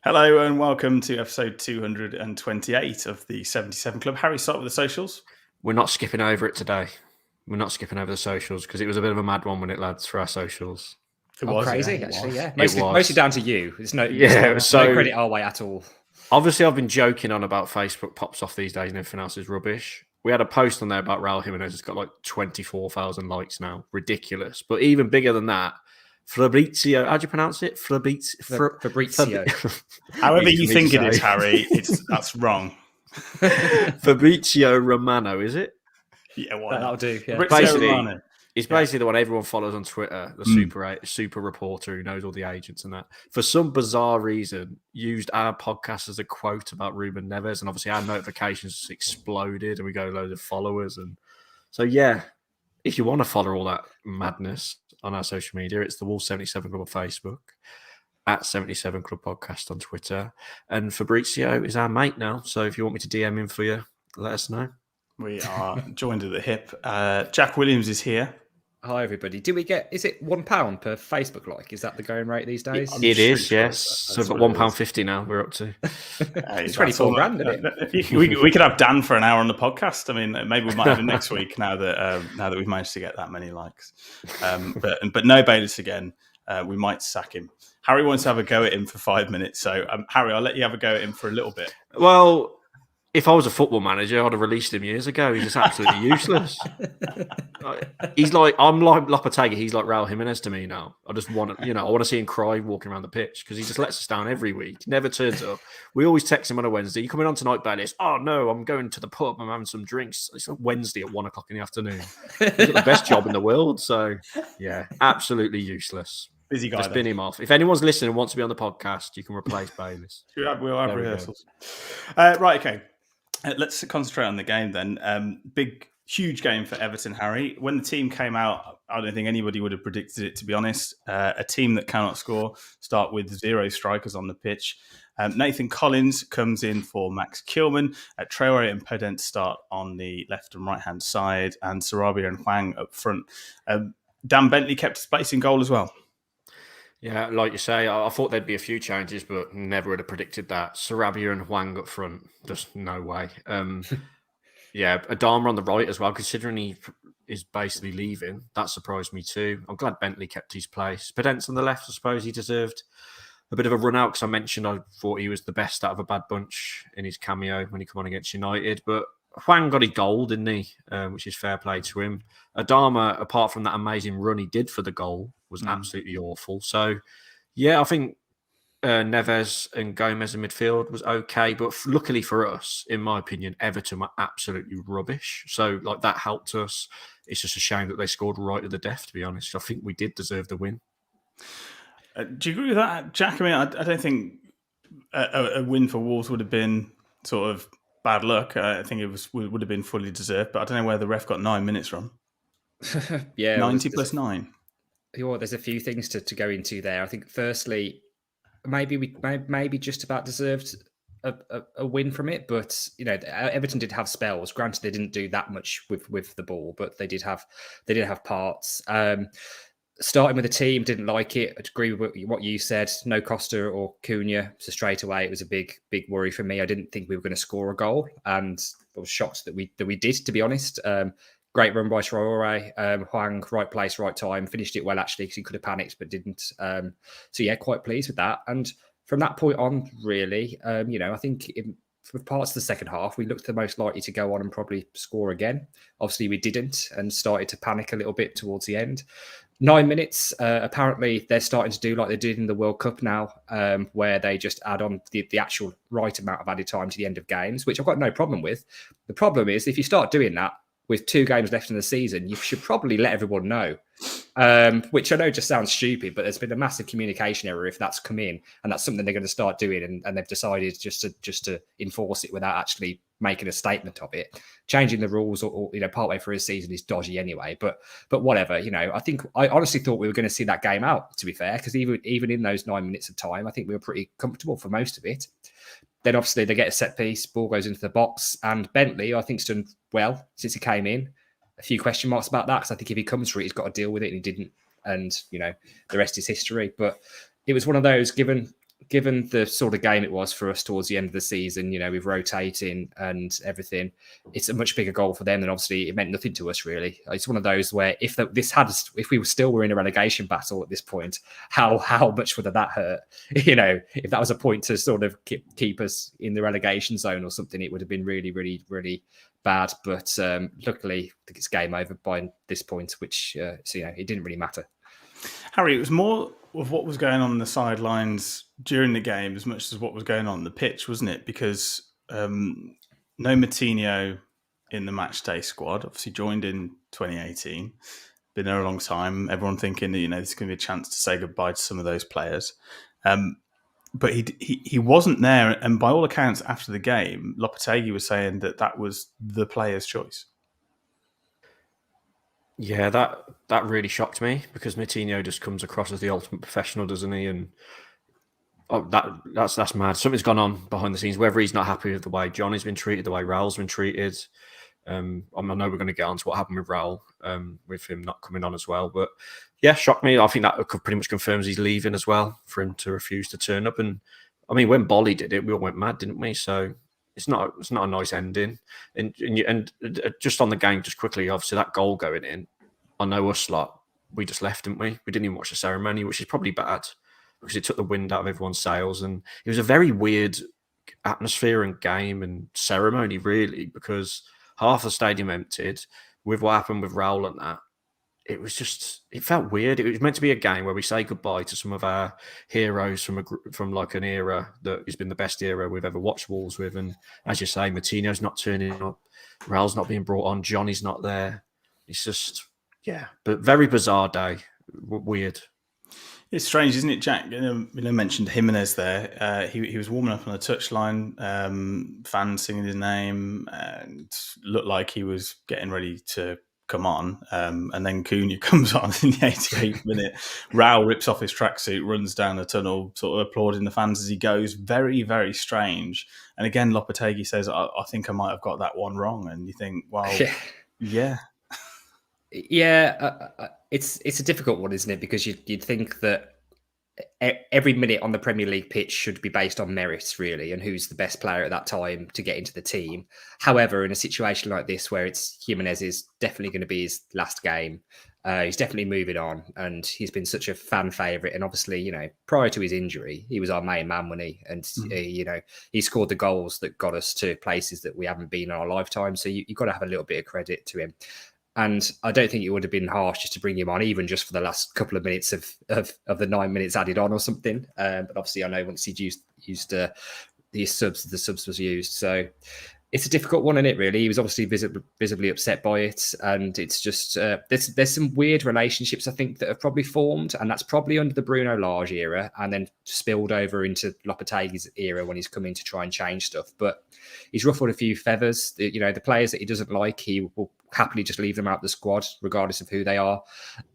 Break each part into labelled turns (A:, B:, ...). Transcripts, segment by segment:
A: Hello and welcome to episode 228 of the 77 Club. Harry, start with the socials.
B: We're not skipping over it today. We're not skipping over the socials because it was a bit of a mad one, wasn't it, lads, for our socials?
A: It was
C: crazy,
A: yeah,
C: actually. Yeah,
B: It was.
C: mostly down to you. It's no credit our way at all.
B: Obviously, I've been joking on about Facebook pops off these days and everything else is rubbish. We had a post on there about Raul Jimenez. It's got like 24,000 likes now. Ridiculous. But even bigger than that, Fabrizio, how do you pronounce it?
C: Fabrizio.
A: However you think it is, Harry, that's wrong.
B: Fabrizio Romano, is it?
A: Yeah,
C: that'll do. Yeah.
B: Basically, Romano. It's basically the one everyone follows on Twitter, the super reporter who knows all the agents and that. For some bizarre reason, used our podcast as a quote about Ruben Neves, and obviously our notifications exploded, and we got a load of followers. And so, yeah, if you want to follow all that madness on our social media, it's the Wolves 77 Club on Facebook, at 77 Club Podcast on Twitter, and Fabrizio is our mate now. So if you want me to DM him for you, let us know.
A: We are joined at the hip. Jack Williams is here.
C: Hi, everybody. Do we get, is it £1 per Facebook like? Is that the going rate these days?
B: It is, yes. So we've got £1.50 now, we're up to.
C: It's 24 grand, isn't it?
A: We could have Dan for an hour on the podcast. I mean, maybe we might have him next week now that we've managed to get that many likes. But no Bayliss again. We might sack him. Harry wants to have a go at him for 5 minutes. So, Harry, I'll let you have a go at him for a little bit.
B: Well, if I was a football manager, I'd have released him years ago. He's just absolutely useless. I'm like Lopetegui. He's like Raul Jimenez to me now. I just want to, I want to see him cry walking around the pitch because he just lets us down every week. Never turns up. We always text him on a Wednesday. You coming on tonight, Bayliss? Oh no, I'm going to the pub. I'm having some drinks. It's a Wednesday at 1 o'clock in the afternoon. He's got the best job in the world. So yeah, absolutely useless.
A: Busy guy.
B: Just bin him off. If anyone's listening and wants to be on the podcast, you can replace Bayliss.
A: We'll have rehearsals. Right, okay. Let's concentrate on the game then. Huge game for Everton, Harry. When the team came out, I don't think anybody would have predicted it, to be honest. A team that cannot score, start with 0 strikers on the pitch. Nathan Collins comes in for Max Kilman. Traore and Podence start on the left and right-hand side, and Sarabia and Hwang up front. Dan Bentley kept his place in goal as well.
B: Yeah, like you say, I thought there'd be a few changes, but never would have predicted that. Sarabia and Hwang up front, just no way. Yeah, Adama on the right as well, considering he is basically leaving. That surprised me too. I'm glad Bentley kept his place. Podence on the left, I suppose he deserved a bit of a run out because I mentioned I thought he was the best out of a bad bunch in his cameo when he came on against United. But Hwang got his goal, didn't he? Which is fair play to him. Adama, apart from that amazing run he did for the goal, was absolutely awful. So, yeah, I think Neves and Gomez in midfield was okay. But luckily for us, in my opinion, Everton were absolutely rubbish. So, like, that helped us. It's just a shame that they scored right at the death, to be honest. I think we did deserve the win.
A: Do you agree with that, Jack? I mean, I don't think a win for Wolves would have been sort of bad luck. I think it would have been fully deserved. But I don't know where the ref got 9 minutes from.
C: Yeah,
A: 90 plus 9.
C: There's a few things to go into there. I think firstly, maybe we just about deserved a win from it, but Everton did have spells. Granted, they didn't do that much with the ball, but they did have parts. Starting with the team, didn't like it. I agree with what you said. No Costa or Cunha, so straight away it was a big worry for me. I didn't think we were going to score a goal, and I was shocked that we did. To be honest. Great run by Traore. Hwang, right place, right time. Finished it well, actually, because he could have panicked, but didn't. So, yeah, quite pleased with that. And from that point on, really, I think for parts of the second half, we looked the most likely to go on and probably score again. Obviously, we didn't and started to panic a little bit towards the end. 9 minutes, apparently they're starting to do like they did in the World Cup now, where they just add on the actual right amount of added time to the end of games, which I've got no problem with. The problem is if you start doing that, with 2 games left in the season, you should probably let everyone know, which I know just sounds stupid, but there's been a massive communication error if that's come in, and that's something they're going to start doing, and they've decided just to enforce it without actually making a statement of it. Changing the rules or partway through a season is dodgy anyway, but whatever. I honestly thought we were going to see that game out, to be fair, because even in those 9 minutes of time, I think we were pretty comfortable for most of it. Then obviously they get a set piece, ball goes into the box, and Bentley, I think, has done well since he came in. A few question marks about that, because I think if he comes for it, he's got to deal with it, and he didn't. And, the rest is history. But it was one of those, given given the sort of game it was for us towards the end of the season, with rotating and everything, it's a much bigger goal for them. And obviously, it meant nothing to us really. It's one of those where if we were in a relegation battle at this point, how much would that hurt? If that was a point to sort of keep us in the relegation zone or something, it would have been really, really, really bad. But luckily, I think it's game over by this point, which it didn't really matter.
A: Harry, it was more of what was going on the sidelines during the game as much as what was going on the pitch, wasn't it? Because no Moutinho in the matchday squad, obviously joined in 2018, been there a long time. Everyone thinking that there's going to be a chance to say goodbye to some of those players, but he wasn't there. And by all accounts, after the game, Lopetegui was saying that was the player's choice.
B: Yeah, that really shocked me because Moutinho just comes across as the ultimate professional, doesn't he? And that's mad. Something's gone on behind the scenes. Whether he's not happy with the way Johnny's been treated, the way Raul's been treated. I know we're going to get on to what happened with Raul, with him not coming on as well. But yeah, shocked me. I think that pretty much confirms he's leaving as well for him to refuse to turn up. And I mean, when Bolly did it, we all went mad, didn't we? So it's not a nice ending. And just on the game, just quickly, obviously that goal going in, I know us lot, we just left, didn't we? We didn't even watch the ceremony, which is probably bad because it took the wind out of everyone's sails. And it was a very weird atmosphere and game and ceremony, really, because half the stadium emptied with what happened with Raul and that. It felt weird. It was meant to be a game where we say goodbye to some of our heroes from like an era that has been the best era we've ever watched Wolves with. And as you say, Moutinho's not turning up, Raul's not being brought on, Johnny's not there. It's just, yeah, but very bizarre day. Weird.
A: It's strange, isn't it, Jack? Mentioned Jimenez there. He was warming up on the touchline, fans singing his name, and looked like he was getting ready to come on. And then Cunha comes on in the 88th minute. Raul rips off his tracksuit, runs down the tunnel, sort of applauding the fans as he goes. Very, very strange. And again, Lopetegui says, I think I might have got that one wrong. And you think, well, yeah.
C: Yeah, it's a difficult one, isn't it? Because you'd think that every minute on the Premier League pitch should be based on merits, really, and who's the best player at that time to get into the team. However, in a situation like this, where it's Jimenez is definitely going to be his last game, he's definitely moving on, and he's been such a fan favourite. And obviously, prior to his injury, he was our main man, wasn't he? And he scored the goals that got us to places that we haven't been in our lifetime. So you've got to have a little bit of credit to him. And I don't think it would have been harsh just to bring him on, even just for the last couple of minutes of the 9 minutes added on or something. But obviously, I know once he'd used the subs was used. So it's a difficult one, isn't it, really? He was obviously visibly upset by it. And it's just, there's some weird relationships, I think, that have probably formed. And that's probably under the Bruno Lage era and then spilled over into Lopetegui's era when he's coming to try and change stuff. But he's ruffled a few feathers. The players that he doesn't like, he will happily just leave them out of the squad, regardless of who they are.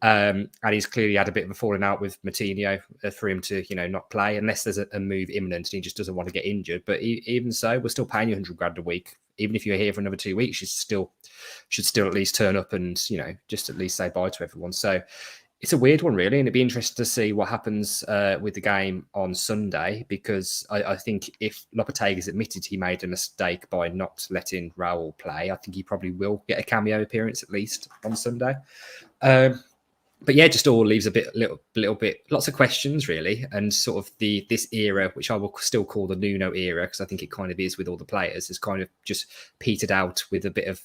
C: And he's clearly had a bit of a falling out with Moutinho for him to, not play unless there's a move imminent and he just doesn't want to get injured. But even so, we're still paying you £100 a week. Even if you're here for another 2 weeks, you should still at least turn up and, just at least say bye to everyone. So it's a weird one, really, and it'd be interesting to see what happens with the game on Sunday, because I think if Lopetegui's admitted he made a mistake by not letting Raul play, I think he probably will get a cameo appearance at least on Sunday. But yeah, just all leaves a little bit, lots of questions really, and sort of this era, which I will still call the Nuno era, because I think it kind of is with all the players, is kind of just petered out with a bit of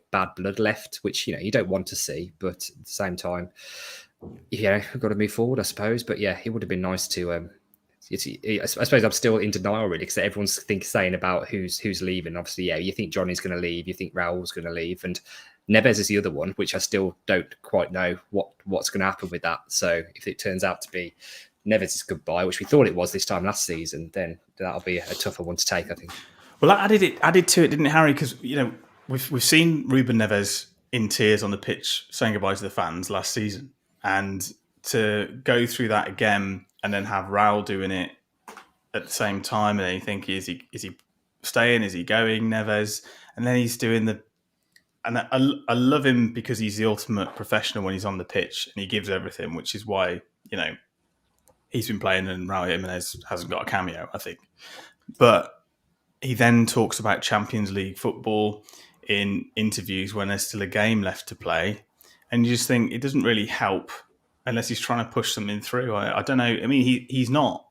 C: bad blood left, which you don't want to see, but at the same time, we've got to move forward, I suppose. But yeah, it would have been nice to. I suppose I'm still in denial really, because everyone's saying about who's leaving. Obviously, yeah, you think Johnny's going to leave, you think Raul's going to leave, and Neves is the other one, which I still don't quite know what's going to happen with that. So if it turns out to be Neves' goodbye, which we thought it was this time last season, then that'll be a tougher one to take, I think.
A: Well, that added to it, didn't it, Harry? Because we've seen Ruben Neves in tears on the pitch saying goodbye to the fans last season, and to go through that again and then have Raul doing it at the same time, and then you think, is he staying? Is he going, Neves? And then he's doing the. And I love him because he's the ultimate professional when he's on the pitch and he gives everything, which is why he's been playing and Raul Jimenez hasn't got a cameo, I think. But he then talks about Champions League football in interviews when there's still a game left to play. And you just think it doesn't really help unless he's trying to push something through. I don't know. I mean, he's not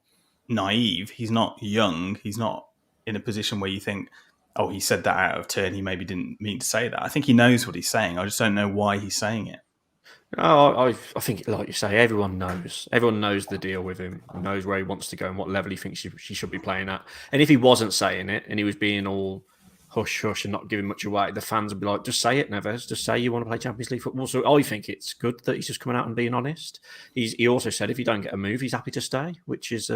A: naive. He's not young. He's not in a position where you think, oh, he said that out of turn. He maybe didn't mean to say that. I think he knows what he's saying. I just don't know why he's saying it.
B: Oh, I think, like you say, everyone knows. Everyone knows the deal with him, knows where he wants to go and what level he thinks he should be playing at. And if he wasn't saying it and he was being all hush hush and not giving much away, the fans would be like, just say it, Neves. Just say you want to play Champions League football. So I think it's good that he's just coming out and being honest. He also said if you don't get a move, he's happy to stay, which is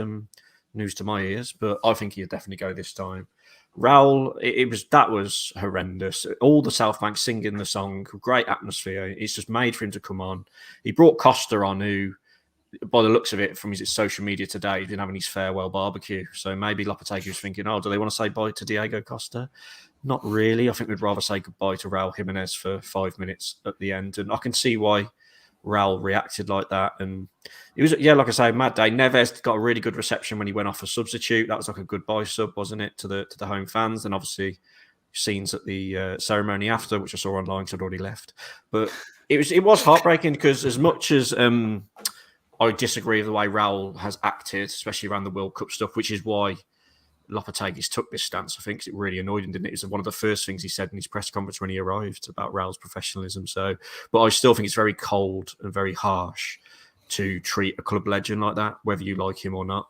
B: news to my ears. But I think he'll definitely go this time. Raul, that was horrendous. All the South Bank singing the song, great atmosphere. It's just made for him to come on. He brought Costa on, who, by the looks of it, from his social media today, he didn't have his farewell barbecue. So maybe Lopetegui was thinking, do they want to say bye to Diego Costa? Not really. I think we'd rather say goodbye to Raul Jimenez for 5 minutes at the end. And I can see why Raul reacted like that. And it was, like I say, mad day. Neves got a really good reception when he went off a substitute. That was like a goodbye sub, wasn't it, to the home fans? And obviously scenes at the ceremony after, which I saw online because I'd already left. But it was heartbreaking because as much as I disagree with the way Raul has acted, especially around the World Cup stuff, which is why Lopetegui took this stance, I think, 'cause it really annoyed him, didn't it? It was one of the first things he said in his press conference when he arrived about Raul's professionalism. So, but I still think it's very cold and very harsh to treat a club legend like that, whether you like him or not.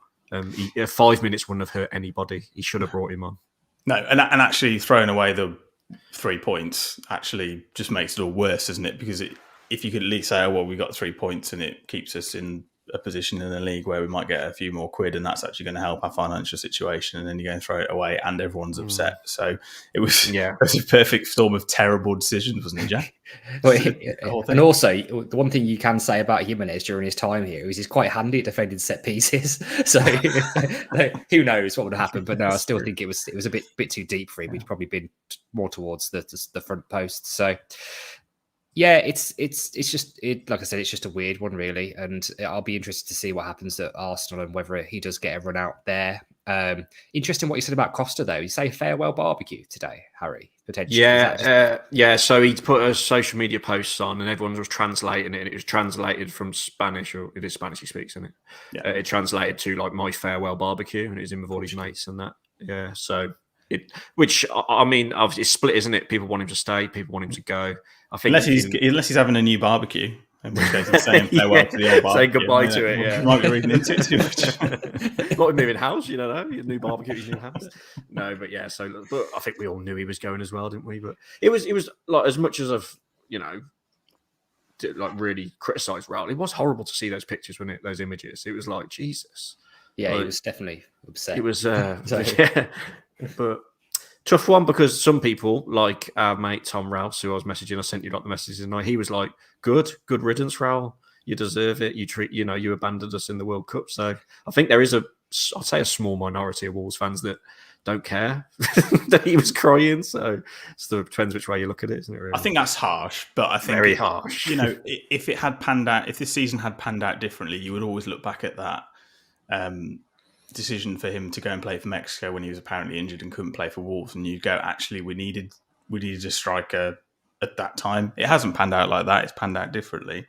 B: 5 minutes wouldn't have hurt anybody. He should have brought him on.
A: No, and actually throwing away the 3 points actually just makes it all worse, doesn't it? Because if you could at least say, oh, well, we got 3 points and it keeps us in a position in the league where we might get a few more quid and that's actually going to help our financial situation, and then you're going to throw it away and everyone's upset. So it was, it was a perfect storm of terrible decisions, wasn't it, Jack?
C: And also, the one thing you can say about Jimenez during his time here is he's quite handy at defending set pieces. So who knows what would happen? But no, I still think it was a bit too deep for him. He'd probably been more towards the front post. So yeah, it's just like I said, it's just a weird one, really, and I'll be interested to see what happens at Arsenal and whether he does get everyone out there. Interesting what you said about Costa, though. You say farewell barbecue today, Harry, potentially.
B: Yeah. So he put a social media post on, and everyone was translating it, and it was translated from Spanish, or it is Spanish he speaks, isn't it? Yeah. It translated to like my farewell barbecue, and it was in with all his mates and that. Yeah. So which I mean, obviously it's split, isn't it? People want him to stay, people want him to go. I think
A: unless he's having a new barbecue, in which case he's saying farewell to the old barbecue.
B: Saying goodbye to it. Yeah,
A: might be reading into it too much.
B: Might be moving house, you know, your new barbecue, his new house. No, but yeah. So, but I think we all knew he was going as well, didn't we? But it was like, as much as I've like really criticised Raul, it was horrible to see those pictures, wasn't it? Those images. It was like, Jesus.
C: Yeah, he was definitely upset.
B: It was, yeah. But tough one, because some people, like our mate Tom Rouse, who I was messaging, I sent you like the messages tonight, he was like, good riddance, Raul. You deserve it. You abandoned us in the World Cup. So I think there is I'd say a small minority of Wolves fans that don't care that he was crying. So it depends which way you look at it, isn't it? Really?
A: I think that's harsh, but I think
B: very harsh.
A: If it had panned out, if this season had panned out differently, you would always look back at that decision for him to go and play for Mexico when he was apparently injured and couldn't play for Wolves, and you go, actually, we needed a striker at that time. It hasn't panned out like that. It's panned out differently.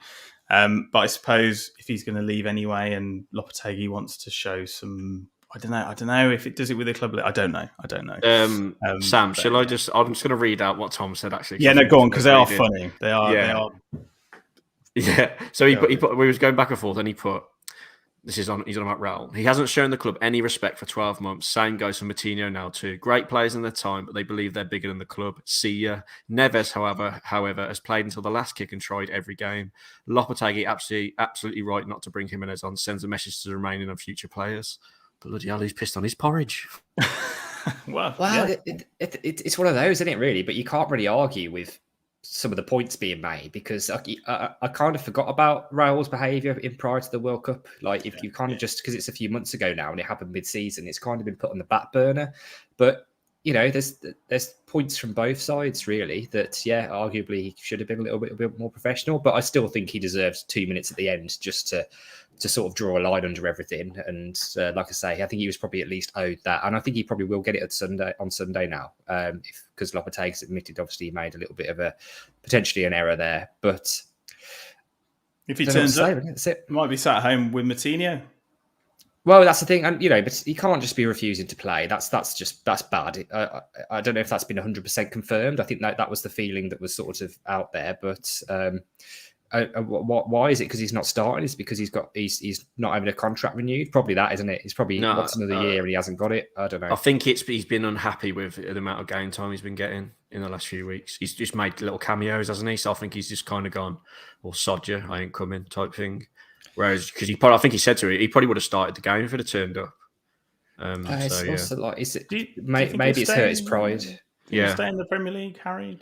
A: But I suppose if he's going to leave anyway, and Lopetegui wants to show some, I don't know if it does it with the club. I don't know.
B: Sam, shall I just? I'm just going to read out what Tom said. Actually,
A: yeah, no, go on, because they are funny. They are. Yeah. They are.
B: Yeah. So he put. We was going back and forth, and he put. He's on about Raul. He hasn't shown the club any respect for 12 months. Same goes for Moutinho now too. Great players in their time, but they believe they're bigger than the club. See ya. Neves, however, has played until the last kick and tried every game. Lopetegui, absolutely right not to bring Jimenez on. Sends a message to the remaining and future players. Bloody hell, he's pissed on his porridge.
C: Well, yeah. It's one of those, isn't it, really? But you can't really argue with some of the points being made, because I kind of forgot about Raul's behaviour in prior to the World Cup. Like, you kind of just, because it's a few months ago now and it happened mid-season, it's kind of been put on the back burner. But there's points from both sides, really, that, arguably he should have been a bit more professional, but I still think he deserves 2 minutes at the end just to sort of draw a line under everything. And like I say, I think he was probably at least owed that. And I think he probably will get it on Sunday now, because Lopetegui's admitted, obviously, he made a little bit of potentially an error there. But
A: if he turns up, might be sat at home with Moutinho.
C: Well, that's the thing, and but he can't just be refusing to play. That's bad. I don't know if that's been 100% confirmed. I think that was the feeling that was sort of out there. But why is it? Because he's not starting? Is it because he's not having a contract renewed? Probably that, isn't it? He's probably what's another year and he hasn't got it. I don't know.
B: I think he's been unhappy with the amount of game time he's been getting in the last few weeks. He's just made little cameos, hasn't he? So I think he's just kind of gone, "Well, sod you, I ain't coming," type thing. Whereas, because I think he said to it, he probably would have started the game if it had turned up.
C: Also like, is it? Maybe it's hurt his pride.
A: Do you stay in the Premier League, Harry?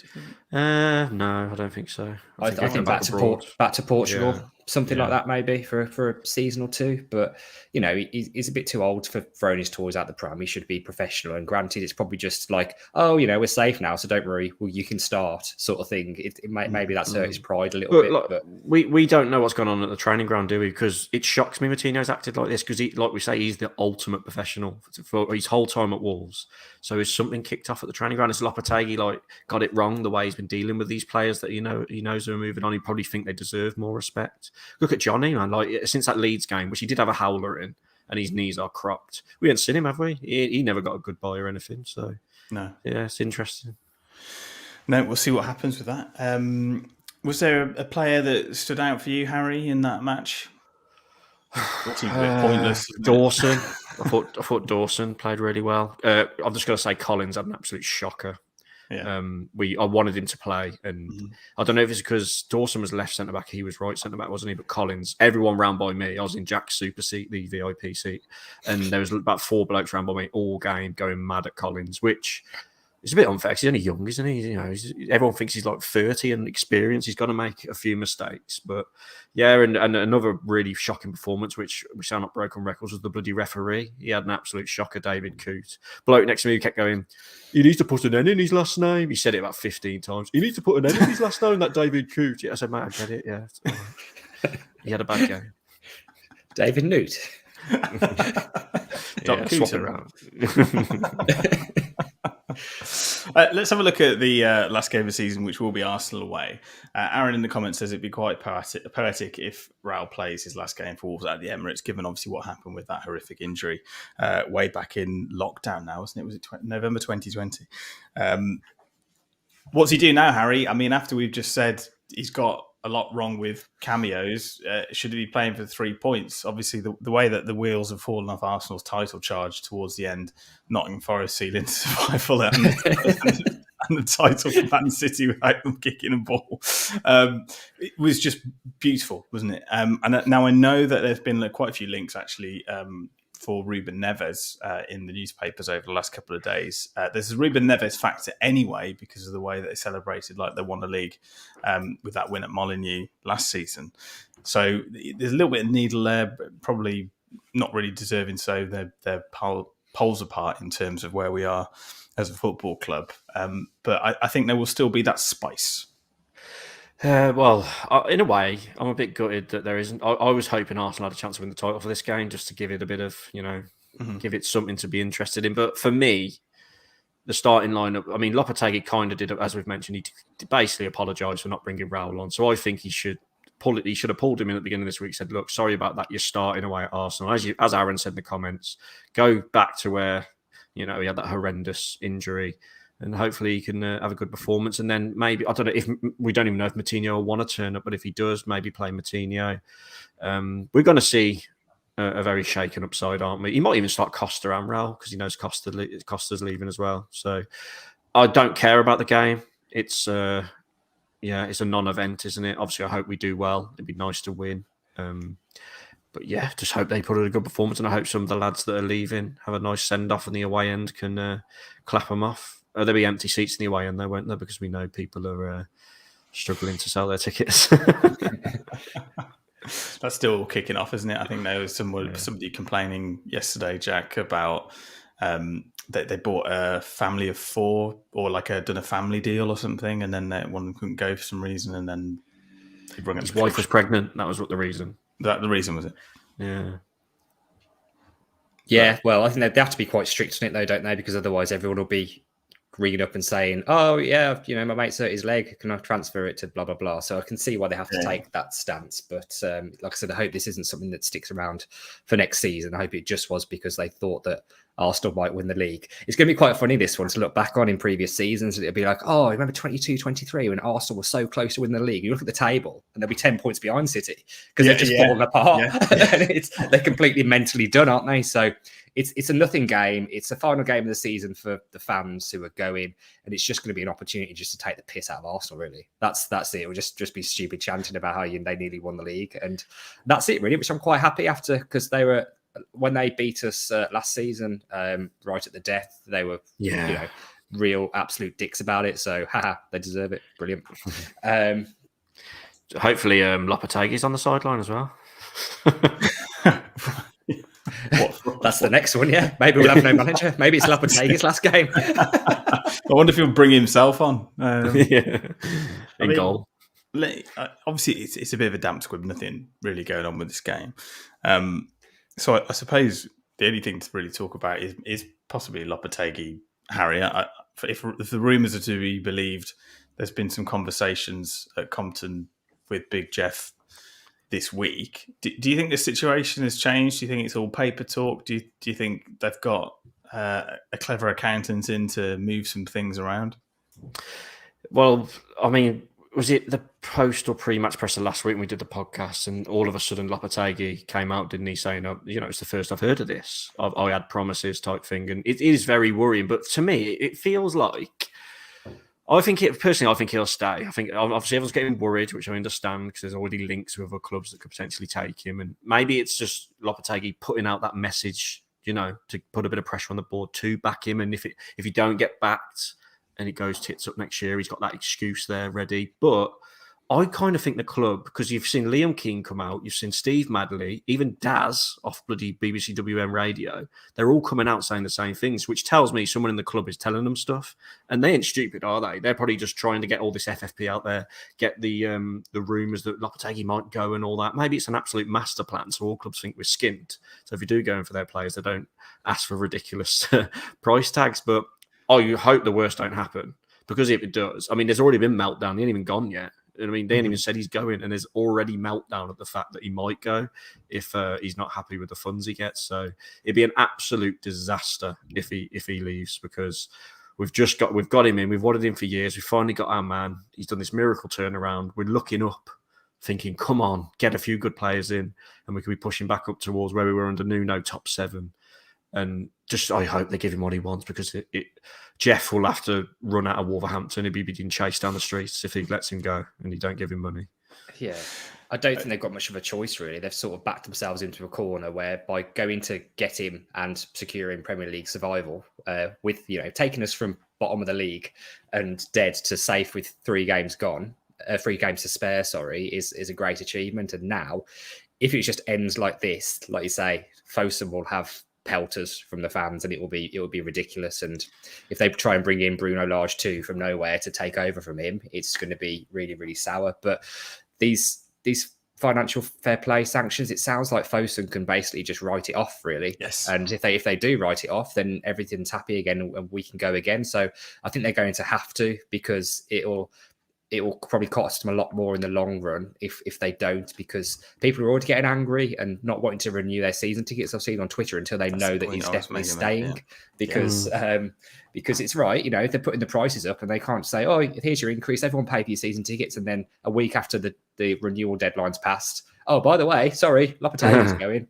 B: No, I don't think so.
C: I think back to Portugal, something like that, maybe for a season or two. But he's a bit too old for throwing his toys out the pram. He should be professional. And granted, it's probably just like, we're safe now, so don't worry. Well, you can start, sort of thing. Maybe that's hurt his pride a little bit. But
B: we don't know what's going on at the training ground, do we? Because it shocks me Moutinho's acted like this. Because like we say, he's the ultimate professional for his whole time at Wolves. So is something kicked off at the training ground? Has Lopetegui got it wrong the way he's been dealing with these players that he knows are moving on? He probably think they deserve more respect. Look at Johnny, man. Since that Leeds game, which he did have a howler in, and his knees are cropped. We haven't seen him, have we? He never got a goodbye or anything. So
A: no,
B: it's interesting.
A: No, we'll see what happens with that. Was there a player that stood out for you, Harry, in that match? Pointless.
B: Dawson. I thought Dawson played really well. I'm just going to say Collins had an absolute shocker.
A: Yeah.
B: I wanted him to play, and I don't know if it's because Dawson was left centre back, he was right centre back, wasn't he? But Collins, everyone round by me, I was in Jack's super seat, the VIP seat, and there was about 4 blokes round by me all game going mad at Collins, which is a bit unfair because he's only young, isn't he? Everyone thinks he's like 30 and experienced. He's got to make a few mistakes, but and another really shocking performance, which we sound like broken records, was the bloody referee. He had an absolute shocker, David Coote. Bloke next to me kept going, "He needs to put an N in his last name." He said it about 15 times. "He needs to put an N in his last name, that David Coote." I said, "Mate, I get it, yeah." He had a bad game.
C: David Newt.
B: Swap it around.
A: Let's have a look at the last game of the season, which will be Arsenal away. Aaron in the comments says it'd be quite poetic if Raul plays his last game for Wolves at the Emirates, given obviously what happened with that horrific injury way back in lockdown now, wasn't it? Was it November 2020? What's he do now, Harry? I mean, after we've just said he's got a lot wrong with cameos, should he be playing for 3 points? Obviously, the way that the wheels have fallen off Arsenal's title charge towards the end, Nottingham Forest sealing survival and the title for Man City without them kicking a ball, it was just beautiful, wasn't it? And now I know that there's been quite a few links actually for Ruben Neves in the newspapers over the last couple of days. There's a Ruben Neves factor anyway because of the way that they celebrated like they won the league with that win at Molineux last season. So there's a little bit of needle there, but probably not really deserving so. They're poles apart in terms of where we are as a football club. But I think there will still be that spice.
B: Well, in a way, I'm a bit gutted that there isn't. I was hoping Arsenal had a chance to win the title for this game, just to give it a bit of, give it something to be interested in. But for me, the starting lineup, I mean, Lopetegui kind of did, as we've mentioned, he basically apologised for not bringing Raul on. So I think he should have pulled him in at the beginning of this week, said, look, sorry about that, you're starting away at Arsenal. As Aaron said in the comments, go back to where, he had that horrendous injury. And hopefully he can have a good performance. And then maybe, I don't know, if we don't even know if Moutinho will want to turn up, but if he does, maybe play Moutinho. We're going to see a very shaken up side, aren't we? He might even start Costa and Raul because he knows Costa's leaving as well. So I don't care about the game. It's a non-event, isn't it? Obviously, I hope we do well. It'd be nice to win. But yeah, just hope they put in a good performance. And I hope some of the lads that are leaving have a nice send-off on the away end can clap them off. There'll be empty seats in the away end, though, won't there? Because we know people are struggling to sell their tickets.
A: That's still kicking off, isn't it? I think there was somebody complaining yesterday, Jack, about they bought a family of 4, or like done a family deal or something, and then one couldn't go for some reason, and then they brought
B: his wife was pregnant. That was what the reason.
A: The reason was it?
B: Yeah.
C: Yeah, well, I think they have to be quite strict on it, though, don't they? Because otherwise, everyone will be ringing up and saying, "Oh, yeah, my mate's hurt his leg. Can I transfer it to blah blah blah?" So I can see why they have to take that stance. But like I said, I hope this isn't something that sticks around for next season. I hope it just was because they thought that Arsenal might win the league. It's going to be quite funny, this one, to look back on in previous seasons. It'll be like, oh, remember 22-23 when Arsenal was so close to win the league? You look at the table and they'll be 10 points behind City because they're just falling apart. And they're completely mentally done, aren't they? So it's a nothing game. It's the final game of the season for the fans who are going, and it's just going to be an opportunity just to take the piss out of Arsenal, really. That's it. It will just be stupid chanting about how they nearly won the league. And that's it, really, which I'm quite happy after, because they were... When they beat us last season, right at the death, they were real absolute dicks about it. So, they deserve it. Brilliant.
B: Hopefully, Lopetegui's on the sideline as well.
C: That's the next one, yeah. Maybe we'll have no manager. Maybe it's Lopetegui's last game.
A: I wonder if he'll bring himself on.
B: In goal.
A: Obviously, it's a bit of a damp squib. Nothing really going on with this game. So I suppose the only thing to really talk about is possibly Lopetegui, Harry. If the rumours are to be believed, there's been some conversations at Compton with Big Jeff this week. Do you think the situation has changed? Do you think it's all paper talk? Do you think they've got a clever accountant in to move some things around?
B: Well, I mean, was it the post or pre-match presser last week when we did the podcast, and all of a sudden Lopetegui came out, didn't he, saying, it's the first I've heard of this. I had promises type thing, and it is very worrying. But to me, it feels like, I think he'll stay. I think obviously everyone's getting worried, which I understand because there's already links with other clubs that could potentially take him, and maybe it's just Lopetegui putting out that message, to put a bit of pressure on the board to back him, and if you don't get backed and it goes tits up next year, he's got that excuse there ready. But I kind of think the club, because you've seen Liam Keane come out, you've seen Steve Madley, even Daz off bloody BBC WM radio, they're all coming out saying the same things, which tells me someone in the club is telling them stuff. And they ain't stupid, are they? They're probably just trying to get all this FFP out there, get the rumours that Lopetegui might go and all that. Maybe it's an absolute master plan, so all clubs think we're skint. So if you do go in for their players, they don't ask for ridiculous price tags. But you hope the worst don't happen, because if it does, I mean, there's already been meltdown. He ain't even gone yet. I mean, they ain't even said he's going, and there's already meltdown at the fact that he might go if he's not happy with the funds he gets. So it'd be an absolute disaster if he leaves, because we've got him in. We've wanted him for years. We've finally got our man. He's done this miracle turnaround. We're looking up, thinking, come on, get a few good players in, and we could be pushing back up towards where we were under Nuno, top 7. And just, I hope they give him what he wants, because Jeff will have to run out of Wolverhampton. He'll be being chased down the streets if he lets him go and he don't give him money.
C: Yeah, I don't think they've got much of a choice, really. They've sort of backed themselves into a corner where, by going to get him and securing Premier League survival, with taking us from bottom of the league and dead to safe with 3 games to spare, is a great achievement. And now, if it just ends like this, like you say, Fosun will have pelters from the fans, and it will be ridiculous. And if they try and bring in Bruno Lage too from nowhere to take over from him, it's going to be really, really sour. But these financial fair play sanctions, it sounds like Fosun can basically just write it off, really.
A: Yes.
C: And if they do write it off, then everything's happy again and we can go again. So I think they're going to have to, because it will probably cost them a lot more in the long run if they don't, because people are already getting angry and not wanting to renew their season tickets, I've seen on Twitter, until they know that he's definitely staying. Because it's right, if they're putting the prices up and they can't say, oh, here's your increase, everyone pay for your season tickets, and then a week after the renewal deadline's passed, oh, by the way, sorry, Lopetegui's going.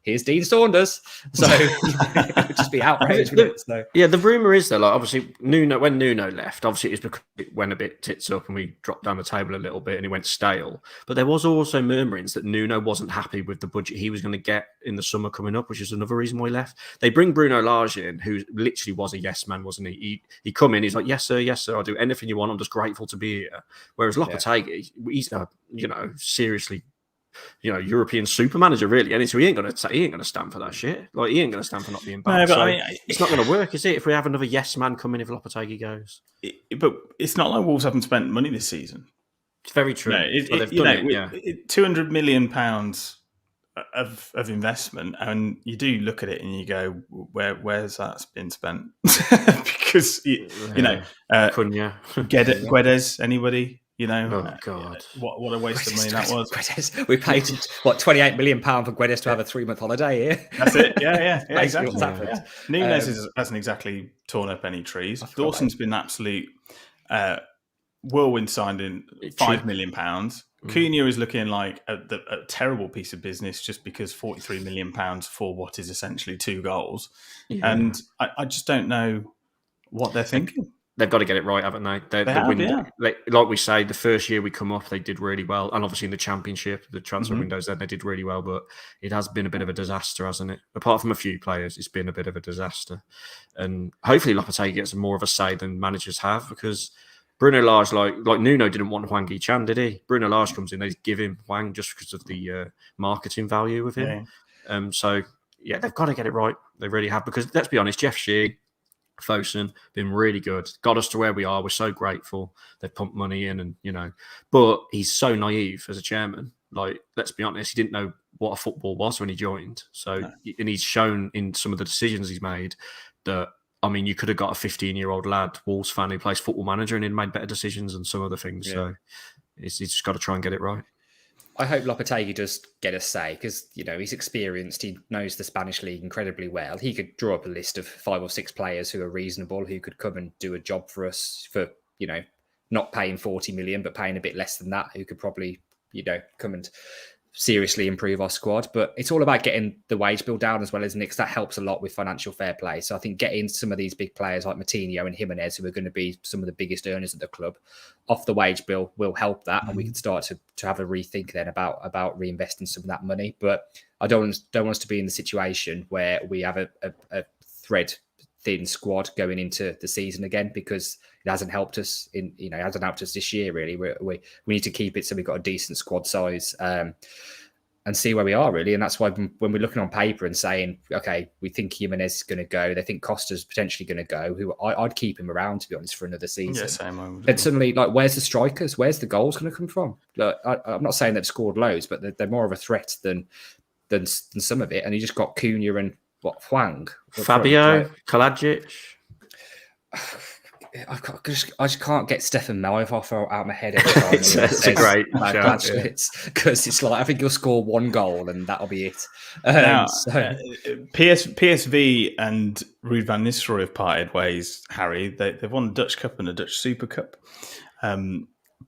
C: Here's Dean Saunders. So it would just be outrage.
B: Yeah, the rumour is, though, obviously, when Nuno left, obviously it was because it went a bit tits up and we dropped down the table a little bit and it went stale. But there was also murmurings that Nuno wasn't happy with the budget he was going to get in the summer coming up, which is another reason why he left. They bring Bruno Lage in, who literally was a yes man, wasn't he? He come in, he's like, yes, sir, I'll do anything you want. I'm just grateful to be here. Whereas Lopetegui, he's a, seriously European super manager, really. And so he ain't gonna stand for that shit. Like, he ain't gonna stand for not being back.
A: No, but
B: so it's not gonna work, is it? If we have another yes man come in, if Lopetegui goes,
A: but it's not like Wolves haven't spent money this season.
B: it's very true.
A: £200 million of investment, and you do look at it and you go, where's that been spent? Because Guedes, anybody?
B: Oh God!
A: What a waste of money that was.
C: Guedes, we paid £28 million for Guedes to have a 3-month holiday here.
A: That's it. Yeah, exactly.
C: Yeah.
A: Neves hasn't exactly torn up any trees. Dawson's been absolute whirlwind, signed in £5 million. Cunha is looking like a terrible piece of business just because £43 million for what is essentially 2 goals. Yeah. And I just don't know what they're thinking.
B: They've got to get it right, haven't they? Like we say, the first year we come up, they did really well. And obviously in the Championship, the transfer windows, then they did really well. But it has been a bit of a disaster, hasn't it? Apart from a few players, it's been a bit of a disaster. And hopefully Lopetegui gets more of a say than managers have, because Bruno Lage, like Nuno didn't want Hee-Chan, did he? Bruno Lage comes in, they give him Hwang just because of the marketing value of him. Yeah. So, they've got to get it right. They really have. Because let's be honest, Jeff Shee, Fosun, been really good. Got us to where we are. We're so grateful. They've pumped money in and, but he's so naive as a chairman. Like, let's be honest, he didn't know what a football was when he joined. So, and he's shown in some of the decisions he's made that, you could have got a 15-year-old lad, Wolves fan, who plays Football Manager and he'd made better decisions and some other things. Yeah. So he's just got to try and get it right.
C: I hope Lopetegui does get a say because, he's experienced. He knows the Spanish league incredibly well. He could draw up a list of 5 or 6 players who are reasonable, who could come and do a job for us for, not paying 40 million, but paying a bit less than that, who could probably, come and seriously improve our squad. But it's all about getting the wage bill down as well, isn't it? Because that helps a lot with financial fair play. So I think getting some of these big players like Moutinho and Jimenez, who are going to be some of the biggest earners at the club, off the wage bill will help that. And we can start to have a rethink then about reinvesting some of that money. But I don't want us to be in the situation where we have a thread thin squad going into the season again, because it hasn't helped us it hasn't helped us this year, really. We need to keep it so we've got a decent squad size and see where we are, really. And that's why when we're looking on paper and saying, okay, we think Jimenez is going to go, they think Costa's potentially going to go, who I'd keep him around, to be honest, for another season. Yeah, same. Then suddenly, where's the strikers? Where's the goals going to come from? I'm not saying they've scored loads, but they're more of a threat than some of it. And you just got Cunha and Hwang,
B: Fabio, Kalajic.
C: I just can't get Stefan Malif out of my head every time.
B: It's a great shout,
C: because it's like I think he'll score 1 goal and that'll be it.
A: PSV and Ruud van Nistelrooy have parted ways. Harry, they've won the Dutch Cup and the Dutch Super Cup.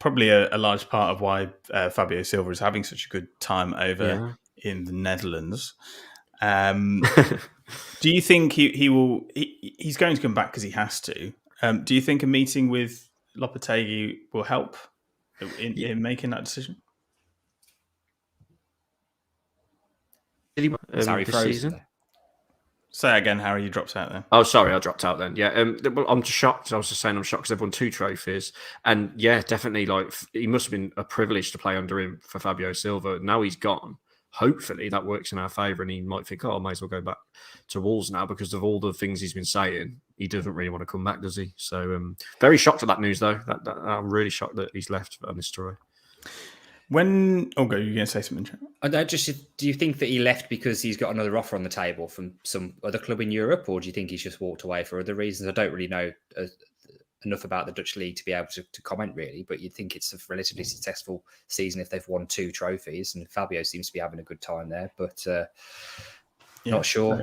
A: Probably a large part of why Fabio Silva is having such a good time over in the Netherlands. Do you think he will? He's going to come back because he has to. Do you think a meeting with Lopetegui will help in making that decision?
C: Sorry,
B: season.
A: Say again, Harry. You dropped out there.
B: Oh, sorry, I dropped out then. Yeah, well, I'm just shocked. I was just saying I'm shocked because they've won 2 trophies, and definitely, he must have been a privilege to play under him for Fabio Silva. Now he's gone. Hopefully that works in our favour, and he might think, I might as well go back to Wolves now because of all the things he's been saying. He doesn't really want to come back, does he? So very shocked at that news, though. I'm really shocked that he's left on this story.
A: Go, you're going to say something?
C: Do you think that he left because he's got another offer on the table from some other club in Europe, or do you think he's just walked away for other reasons? I don't really know enough about the Dutch league to be able to comment, really, but you'd think it's a relatively successful season if they've won 2 trophies, and Fabio seems to be having a good time there, but not sure.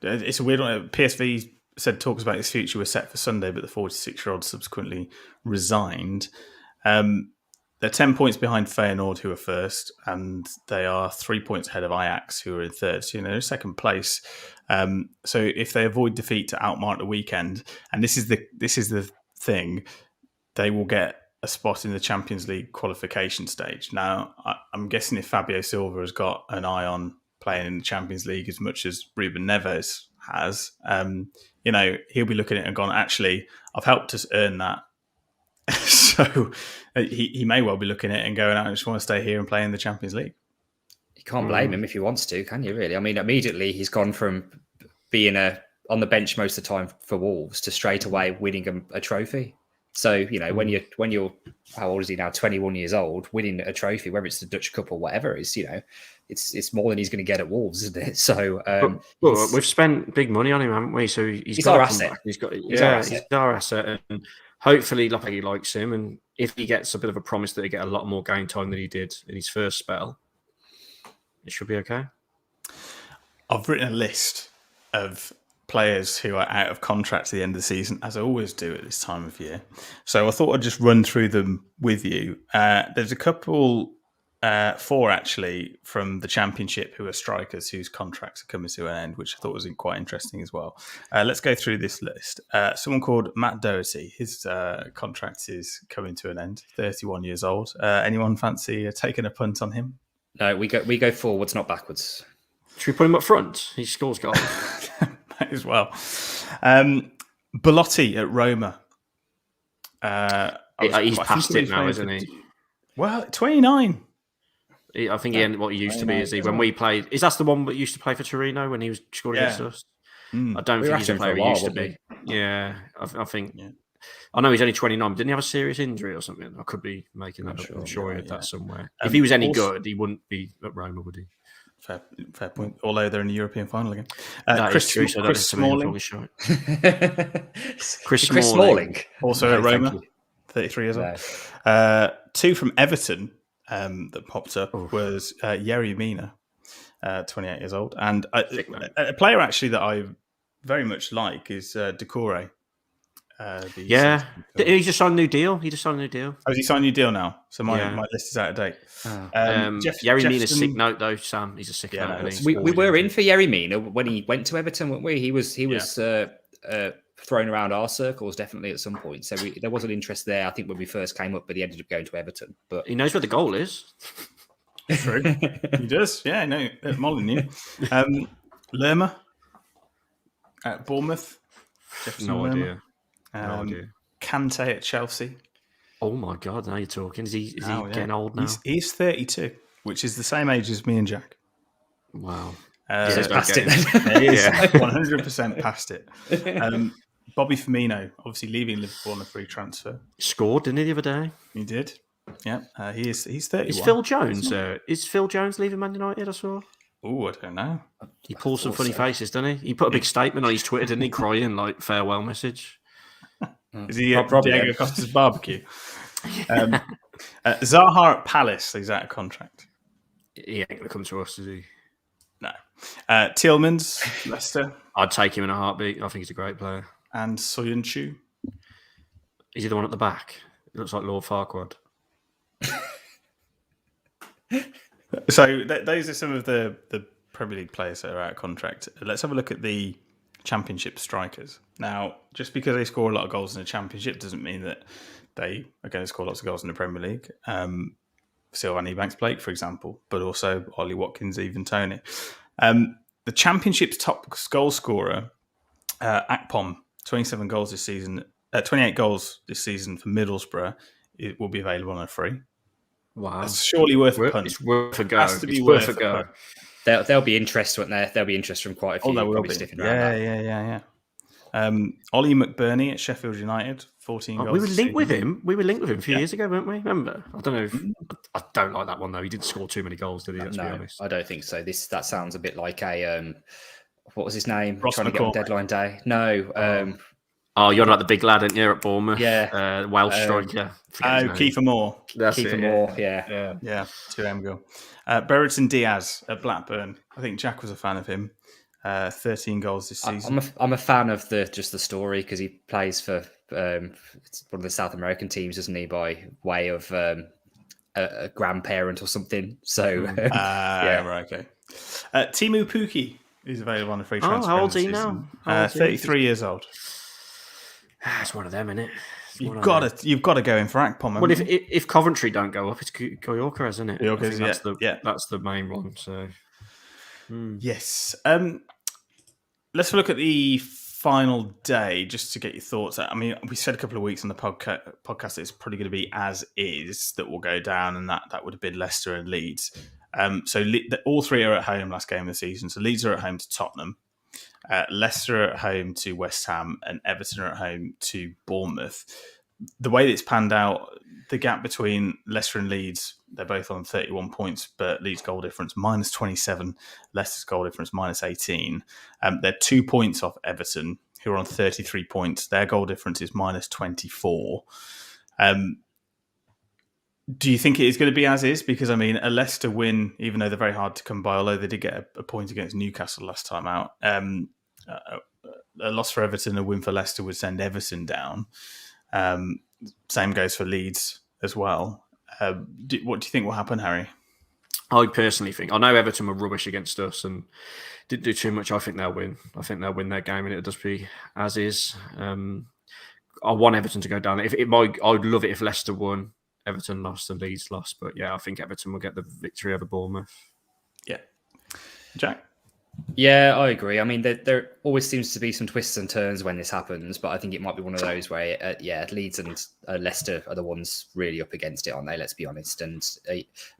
A: It's a weird one. PSV said talks about his future were set for Sunday, but the 46-year-old subsequently resigned. They're 10 points behind Feyenoord, who are first, and they are 3 points ahead of Ajax, who are in third. So, they're second place. So if they avoid defeat to Alkmaar at the weekend, and this is the thing, they will get a spot in the Champions League qualification stage. Now, I'm guessing if Fabio Silva has got an eye on playing in the Champions League as much as Ruben Neves has, he'll be looking at it and gone, actually, I've helped us earn that. So he may well be looking at it and going, I just want to stay here and play in the Champions League.
C: You can't blame him if he wants to, can you? Really? I mean, immediately he's gone from being on the bench most of the time for Wolves to straight away winning a trophy. So when you're how old is he now? 21 years old, winning a trophy, whether it's the Dutch Cup or whatever, it's more than he's going to get at Wolves, isn't it? So
B: but we've spent big money on him, haven't we? So he's got
C: our
B: to
C: asset.
B: Come back. He's our asset, and hopefully Lopetegui likes him. And if he gets a bit of a promise that he get a lot more game time than he did in his first spell, it should be okay.
A: I've written a list of players who are out of contract at the end of the season, as I always do at this time of year. So I thought I'd just run through them with you. There's a couple, 4 actually, from the Championship who are strikers whose contracts are coming to an end, which I thought was quite interesting as well. Let's go through this list. Someone called Matt Doherty, his contract is coming to an end, 31 years old. Anyone fancy taking a punt on him?
C: No, we go forwards, not backwards.
B: Should we put him up front? He scores goals.
A: Might as well. Belotti at Roma.
B: He's past it now, isn't he?
A: Well, 29.
B: I think he ended what he used to be. Is he when we played? Is that the one that used to play for Torino when he was scoring against us? I don't think he's the player he used to be. Yeah, I think. Yeah. I know he's only 29. But didn't he have a serious injury or something? I could be making that up. I'm sure he had that somewhere. If he was any good, he wouldn't be at Roma, would he?
A: Fair point. Although they're in the European final again.
B: Chris Smalling.
A: Chris Smalling. Also at Roma, 33 years old. 2 from Everton that popped up was Yerry Mina, 28 years old. And a player actually that I very much like is Decore.
B: He just signed a new deal. Oh,
A: has he signed a new deal now? So my list is out of date.
B: Yerry Mina's a sick note though, Sam. He's a sick note.
C: We were in for Yerry Mina when he went to Everton, weren't we? He was thrown around our circles definitely at some point. So there was an interest there, I think, when we first came up, but he ended up going to Everton. But
B: he knows where the goal is.
A: True. He does. Yeah, no, Molyneux. Lerma at Bournemouth.
B: No idea.
A: Kante at Chelsea.
B: Oh my God! Now you're talking. Is he getting old now?
A: He's 32, which is the same age as me and Jack.
B: Wow.
C: He's past it then.
A: He is 100% past it. Bobby Firmino, obviously leaving Liverpool on a free transfer.
B: Scored, didn't he, the other day?
A: He did. Yeah, he's 31.
B: Is Phil Jones? Is Phil Jones leaving Man United? I saw.
A: Oh, I don't know.
B: He pulls some funny faces, doesn't he? He put a big statement on his Twitter, didn't he? Crying like farewell message.
A: Is he Diego Costa's barbecue? Zaha at Palace, he's out of contract.
B: He ain't going to come to us, is he?
A: No. Tielemans, Leicester.
B: I'd take him in a heartbeat. I think he's a great player.
A: And Soyuncu.
B: Is he the one at the back? It looks like Lord Farquaad.
A: So those are some of the Premier League players that are out of contract. Let's have a look at the Championship strikers. Now, just because they score a lot of goals in the Championship doesn't mean that they are going to score lots of goals in the Premier League. Sylvain Ebanks-Blake, for example, but also Ollie Watkins, even Tony. The Championship's top goal scorer, Akpom, 28 goals this season for Middlesbrough. It will be available on a free.
B: Wow.
A: It's surely worth a punt.
B: It's worth a go.
A: Has to be worth a go.
C: There'll be interest, won't there? There'll be interest from quite a few.
A: Oh, there will be. Yeah. Ollie McBurney at Sheffield United, 14 goals.
B: We were linked with him. A few years ago, weren't we? Remember? I don't know. I don't like that one though. He didn't score too many goals, did he? Let's be honest.
C: I don't think so. That sounds a bit like a what was his name?
A: Ross
C: trying to get on deadline day. No.
B: You're like the big lad, aren't you, at Bournemouth?
C: Yeah.
B: Welsh striker.
A: Kiefer Moore.
C: Kiefer Moore. Yeah.
A: 2M goal. Brereton Diaz at Blackburn. I think Jack was a fan of him. 13 goals this season.
C: I'm a fan of the story because he plays for one of the South American teams, isn't he? By way of a grandparent or something. So
A: right, okay. Timu Pukki is available on a free transfer.
B: How old is he now?
A: 33 years old.
B: It's one of them, isn't it?
A: You've got to go in for Akpom.
B: Well, if Coventry don't go up, it's Gyökeres, isn't it?
A: Gyökeres,
B: that's the main one. So
A: yes. Let's look at the final day just to get your thoughts. I mean, we said a couple of weeks on the podcast that it's probably going to be as is that will go down, and that would have been Leicester and Leeds. All three are at home last game of the season. So Leeds are at home to Tottenham, Leicester are at home to West Ham, and Everton are at home to Bournemouth. The way that it's panned out, the gap between Leicester and Leeds, they're both on 31 points, but Leeds' goal difference minus 27, Leicester's goal difference minus 18. They're 2 points off Everton, who are on 33 points. Their goal difference is minus 24. Do you think it is going to be as is? Because, I mean, a Leicester win, even though they're very hard to come by, although they did get a point against Newcastle last time out, a loss for Everton, a win for Leicester would send Everton down. Same goes for Leeds as well. What do you think will happen, Harry?
B: I personally think, I know Everton were rubbish against us and didn't do too much. I think they'll win. I think they'll win their game, and it'll just be as is. I want Everton to go down. I'd love it if Leicester won, Everton lost, and Leeds lost. But yeah, I think Everton will get the victory over Bournemouth.
A: Yeah. Jack?
C: Yeah, I agree. I mean, there always seems to be some twists and turns when this happens, but I think it might be one of those where, Leeds and Leicester are the ones really up against it, aren't they? Let's be honest. And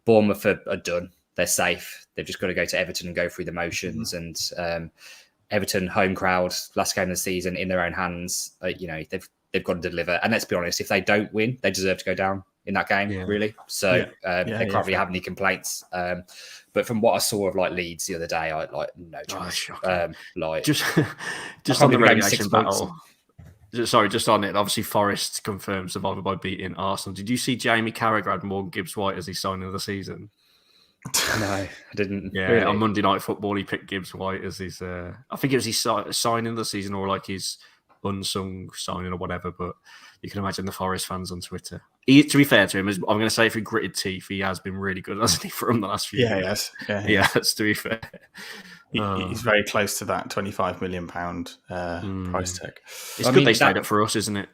C: Bournemouth are done. They're safe. They've just got to go to Everton and go through the motions. Mm-hmm. And Everton, home crowd, last game of the season, in their own hands. They've got to deliver. And let's be honest, if they don't win, they deserve to go down in that game, really. So they can't really have any complaints. But from what I saw of Leeds the other day, I no chance.
B: Just on the relegation battle. Sorry, just on it. Obviously, Forest confirmed survival by beating Arsenal. Did you see Jamie Carragher had Morgan Gibbs-White as his signing of the season?
C: No, I didn't.
B: Yeah, really? On Monday Night Football, he picked Gibbs-White as his. I think it was his signing of the season, or his unsung signing or whatever. But you can imagine the Forest fans on Twitter. To be fair to him, I'm going to say through gritted teeth, he has been really good, hasn't he, for him the last few years?
A: He
B: has, to be fair.
A: He's very close to that £25 million price tag.
B: It's good they stayed up for us, isn't it?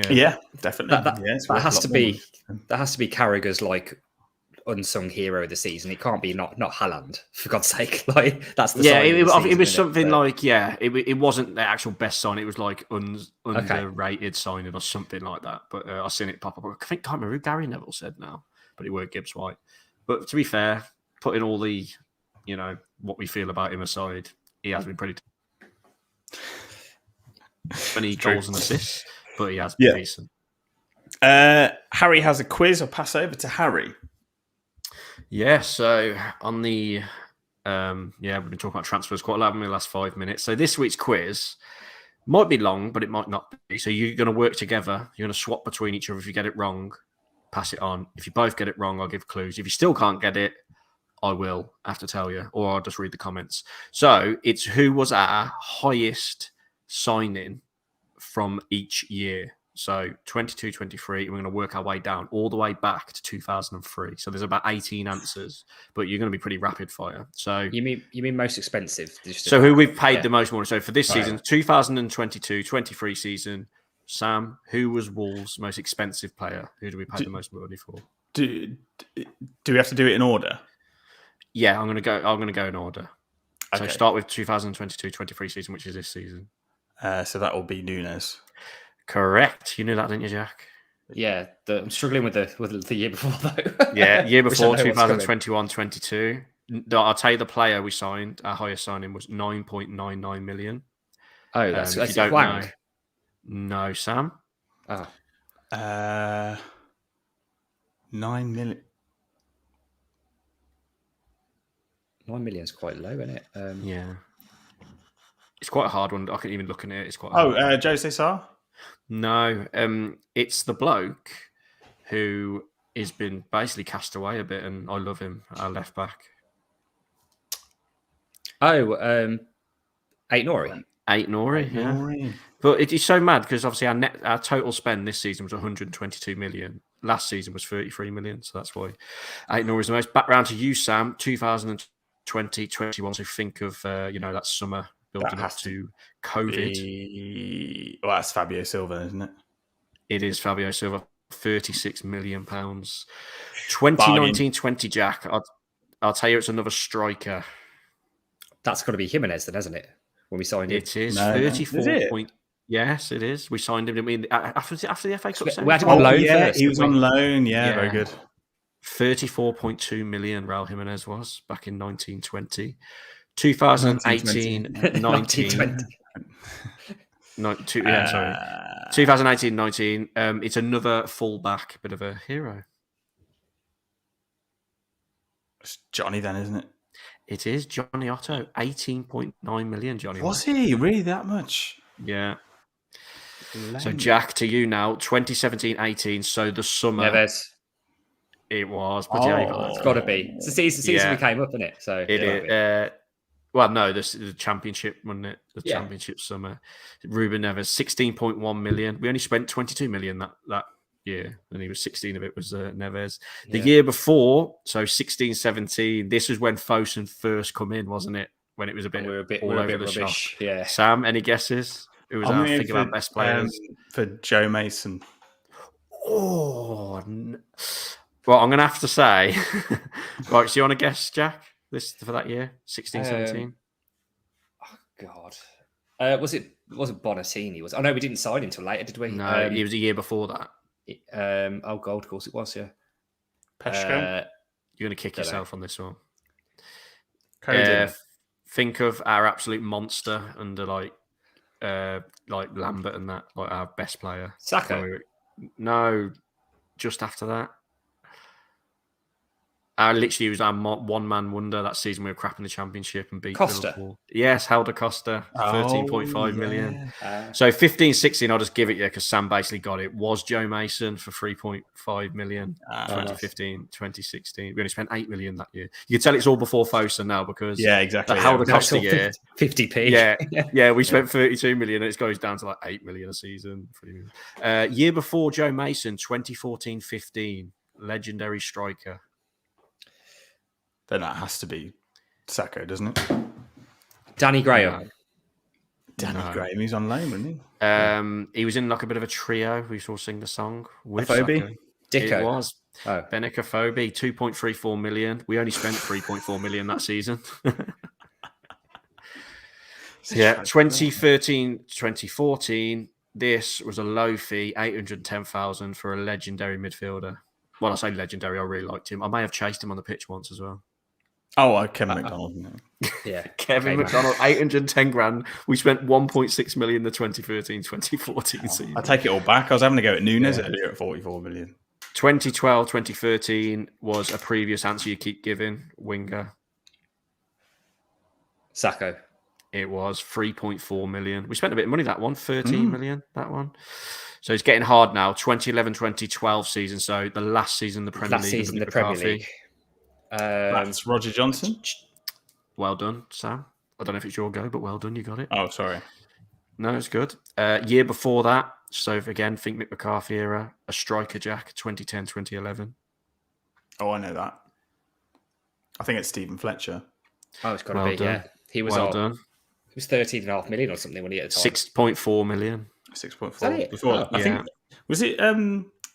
A: Yeah, definitely.
C: That has to be Carragher's unsung hero of the season. It can't be not Haaland, for God's sake. That's the
B: it was something it wasn't the actual best sign. It was underrated signing or something like that. But I've seen it pop up. I can't remember who Gary Neville said now, but it were Gibbs White. But to be fair, putting all the what we feel about him aside, he has been pretty many goals and assists, but he has been decent.
A: Harry has a quiz. I'll pass over to Harry.
B: Yeah, so on the we've been talking about transfers quite a lot in the last 5 minutes. So this week's quiz might be long, but it might not be. So you're going to work together. You're going to swap between each other. If you get it wrong, pass it on. If you both get it wrong, I'll give clues. If you still can't get it, I will have to tell you, or I'll just read the comments. So it's who was our highest signing from each year. So 22, 23, we're going to work our way down all the way back to 2003. So there's about 18 answers, but you're going to be pretty rapid fire. So
C: you mean most expensive?
B: So who we've paid the most money. So for this season, 2022-23 season, Sam, who was Wolves' most expensive player? Who do we pay the most money for?
A: Do we have to do it in order?
B: Yeah, I'm going to go in order. Okay. So start with 2022-23 season, which is this season.
A: So that will be Nunes.
B: Correct. You knew that, didn't you, Jack?
C: Yeah, I'm struggling with the year before, though.
B: Yeah, year before, 2021-22. I'll tell you the player we signed. Our highest signing was 9.99 million.
C: Oh, that's Wang.
B: No, Sam?
A: 9 million.
C: 9 million is quite low, isn't it?
B: Yeah. It's quite a hard one. I can even look at it. It's quite
A: Jose Sarr?
B: No, it's the bloke who has been basically cast away a bit, and I love him, our left back.
C: Ait Nouri.
B: Ait Nouri, yeah. But it is so mad because obviously our total spend this season was 122 million. Last season was 33 million, so that's why Ait Nouri is the most. Back round to you, Sam, 2020-21. So think of that summer building up to COVID.
A: Well, that's Fabio Silva, isn't it?
B: It is Fabio Silva, £36 million. 2019-20, Jack. I'll tell you, it's another striker.
C: That's got to be Jimenez, then, hasn't it? When we signed him,
B: it is 34. Yes, it is. We signed him. I mean, after the FA Cup.
C: We had him on loan first.
A: He was on loan. Yeah, very good.
B: 34.2 million Raul Jimenez was back in 1920. 2018, 19. 2018-19. It's another fullback, bit of a hero.
A: It's Johnny then, isn't it?
B: It is Johnny Otto. 18.9 million, Johnny.
A: Was he really that much?
B: Yeah.
A: Lame.
B: So, Jack, to you now. 2017-18. So, the summer.
C: Neves.
B: It was. But yeah, you got that.
C: It's got to be. It's the season we came up, isn't it? So
B: it is. Well, no, the championship, wasn't it? The championship summer. Ruben Neves, 16.1 million. We only spent 22 million that year, and he was 16 of it was Neves. The year before, so 16-17, this was when Fosun first come in, wasn't it? When it was a bit all over the shop.
C: Yeah.
B: Sam, any guesses? Who was our think of our best players?
A: For Joe Mason.
B: Oh, well, I'm going to have to say. Right, so you want to guess, Jack? This for that year, 16-17.
C: Oh God, was it Bonatini? Oh no, we didn't sign until later, did we?
B: No, it was a year before that.
C: Gold, of course it was. Yeah.
A: Peshko.
B: You're going to kick yourself on this one. Think of our absolute monster under like Lambert and that, like our best player.
C: Saka.
B: No, just after that. Literally, was our one-man wonder that season. We were crap in the championship and beat
C: Costa.
B: Liverpool. Yes, Helder Costa, 13.5 million. So 15-16, I'll just give it you because Sam basically got it. Was Joe Mason for 3.5 million, 2015, 2016. We only spent 8 million that year. You can tell it's all before Fosun now because
A: exactly.
B: The Helder Costa year,
C: 50p.
B: Yeah, we spent 32 million and it goes down to like 8 million a season. Year before Joe Mason, 2014-15, legendary striker.
A: Then that has to be Sacco, doesn't it?
C: Danny Graham.
A: Danny Graham, he's on loan, wasn't he?
B: He was in like a bit of a trio. We saw sing the song with
A: Phoebe.
B: It was. Benica Phoebe, 2.34 million. We only spent 3.4 million that season. 2013-2014, this was a low fee, 810,000 for a legendary midfielder. Well, I say legendary, I really liked him. I may have chased him on the pitch once as well.
A: Oh, Kevin McDonald.
C: Yeah.
B: Kevin McDonald, 810 grand. We spent 1.6 million the 2013-2014 season.
A: I take it all back. I was having to go at Nunes earlier at 44 million.
B: 2012-2013 was a previous answer you keep giving. Winger.
C: Sacco.
B: It was 3.4 million. We spent a bit of money that one, 13 million, that one. So it's getting hard now. 2011-2012 season. So the last season the Premier League.
A: That's Roger Johnson.
B: Well done, Sam. I don't know if it's your go, but well done. You got it.
A: Oh, sorry.
B: No, it's good. Year before that. So again, think Mick McCarthy era. A striker, Jack, 2010-2011.
A: Oh, I know that. I think it's Stephen Fletcher.
C: Oh, it's got to be, done. Yeah. He was
B: done.
C: He was 13.5 million or something when he had
B: 6.4 million.
A: 6.4. Before, I think, was it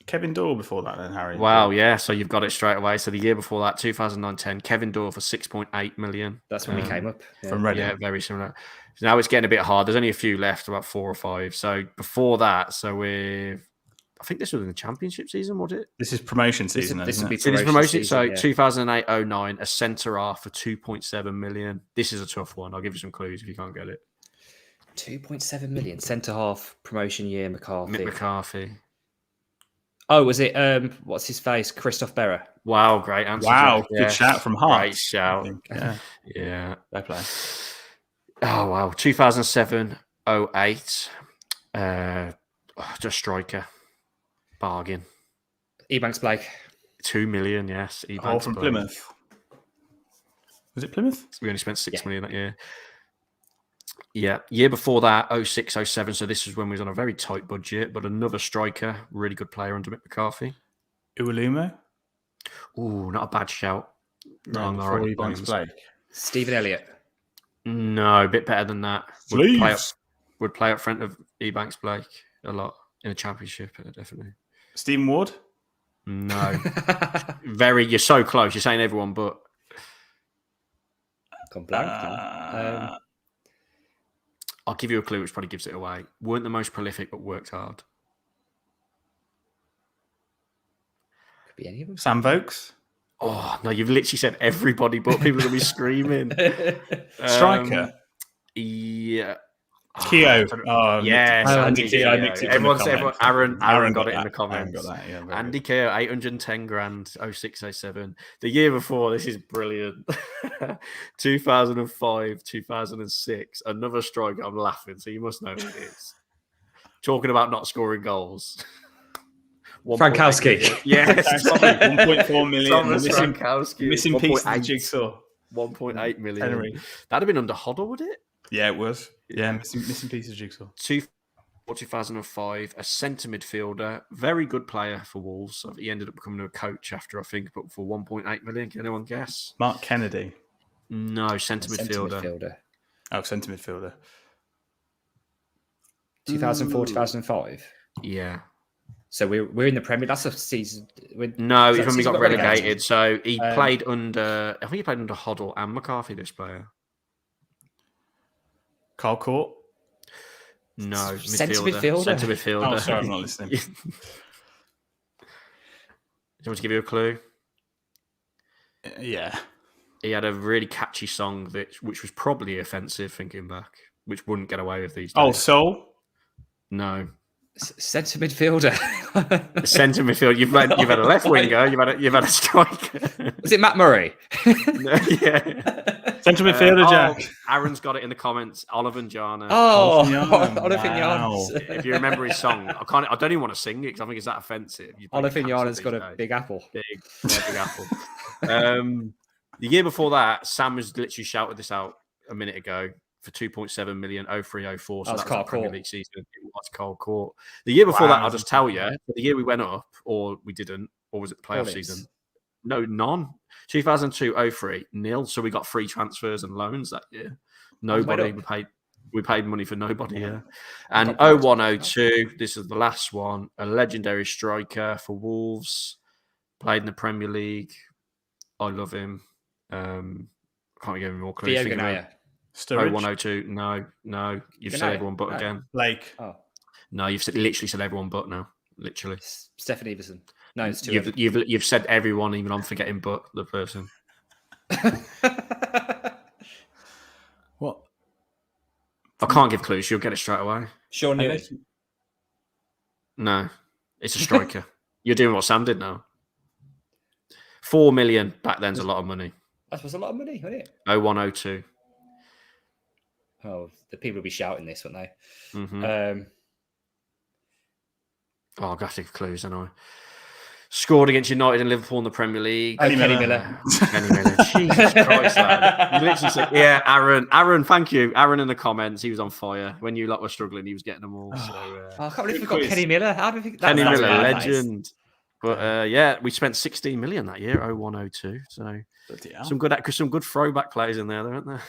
A: Kevin Dorr before that then, Harry?
B: Wow, yeah. So you've got it straight away. So the year before that, 2009-10, Kevin Dorr for 6.8 million.
C: That's when we came up.
A: From Reading.
B: Yeah, very similar. So now it's getting a bit hard. There's only a few left, about 4 or 5. So before that, I think this was in the championship season, was it?
A: This is promotion season.
C: This
A: would
B: be promotion season. So 2008-09, a centre half for 2.7 million. This is a tough one. I'll give you some clues if you can't get it.
C: 2.7 million centre half promotion year. McCarthy.
B: Mick McCarthy.
C: Oh, was it? What's his face? Christoph Berra.
B: Wow, great answer.
A: Wow, good shout from Hart.
B: Great shout.
A: Yeah, fair play.
B: Oh wow, 2007-08, just striker, bargain.
C: Ebanks Blake.
B: 2 million, yes. Ebanks
A: from
B: Blake.
A: Plymouth. Was it Plymouth?
B: We only spent 6 million that year. Yeah, year before that, 06-07. So this was when we was on a very tight budget, but another striker, really good player under Mick McCarthy.
A: Uwalumo?
B: Ooh, not a bad shout.
A: No, before Ebanks Blake.
C: Stephen Elliott.
B: No, a bit better than that. Would play up front of Ebanks Blake a lot in a championship, definitely.
A: Stephen Ward?
B: No. You're so close. You're saying everyone, but.
C: Gone blank.
B: I'll give you a clue, which probably gives it away. Weren't the most prolific, but worked hard.
C: Could be any of them.
A: Sam Vokes?
B: Oh no, you've literally said everybody, but people are gonna be screaming.
A: Striker.
B: Yeah.
A: Keogh.
B: Yes,
A: Andy Keogh.
B: Aaron got it in the comments.
A: Aaron got that. Yeah,
B: Andy Keogh, 810 grand, 0607. The year before, this is brilliant. 2005, 2006. Another striker. I'm laughing, so you must know who it is. Talking about not scoring goals.
C: Frankowski.
B: Yes,
A: 1.4 million.
B: Thomas Frankowski.
A: Missing piece of the jigsaw.
B: 1.8 million.
A: Henry.
B: That'd have been under Hoddle, would it?
A: Yeah, it was. Yeah, missing piece of jigsaw.
B: 2005, a centre midfielder, very good player for Wolves. He ended up becoming a coach after, I think, but for 1.8 million. Can anyone guess?
A: Mark Kennedy.
B: No, centre midfielder.
A: Oh, centre midfielder.
C: 2004, 2005.
B: Yeah.
C: So we're in the Premier. That's a season.
B: No, it's when we got relegated. So he played under. I think he played under Hoddle and McCarthy. This player.
A: Carl Court.
B: No,
C: centre midfielder.
B: Centre midfielder.
A: Oh, sorry, I'm not listening.
B: Do you want me to give you a clue?
A: Yeah.
B: He had a really catchy song which was probably offensive, thinking back, which wouldn't get away with these days.
A: Oh, Soul?
B: No.
C: Centre midfielder.
B: Centre midfielder. You've had a left winger. You've had a striker.
C: Was it Matt Murray?
B: Yeah.
A: Centre midfielder, Jack.
B: Aaron's got it in the comments. Oliver Njana.
C: Oh,
A: Oliver
C: Njana.
B: If you remember his song, I don't even want to sing it because I think it's that offensive.
C: Oliver Njana's got a big apple.
B: Big apple. The year before that, Sam has literally shouted this out a minute ago. For 2.7 million, 03-04. So that was a Premier League season. It was Carl Court. The year before that, I'll just tell you, the year we went up, or we didn't, or was it the playoff season? No, none. 2002-03, nil. So we got free transfers and loans that year. Nobody. We paid money for nobody, yeah. And 01-02, this is the last one, a legendary striker for Wolves, played in the Premier League. I love him. Can't give him more clues. 01-02, no. You've said everyone but again.
A: Blake.
C: Oh.
B: No, you've literally said everyone but now. Literally.
C: Stephen Everson. No, it's two.
B: You've said everyone, even I'm forgetting but the person.
A: What?
B: I can't give clues. You'll get it straight away.
C: Sean Newton.
B: No, it's a striker. You're doing what Sam did now. 4 million back then's a lot of money.
C: That was a lot of money, wasn't it?
B: 01-02.
C: Oh, the people will be shouting this, won't they?
B: Mm-hmm. I've got to give clues, don't I? Scored against United and Liverpool in the Premier League.
C: Kenny Miller.
B: Kenny Miller. Jesus Christ, lad. You literally said, yeah, Aaron. Aaron, thank you. Aaron in the comments. He was on fire. When you lot were struggling, he was getting them all. So,
C: I can't believe we got Kenny Miller. How do you think
B: Kenny Miller, legend. Nice. But yeah, we spent 16 million that year, 01-02. So some good throwback players in there, aren't there?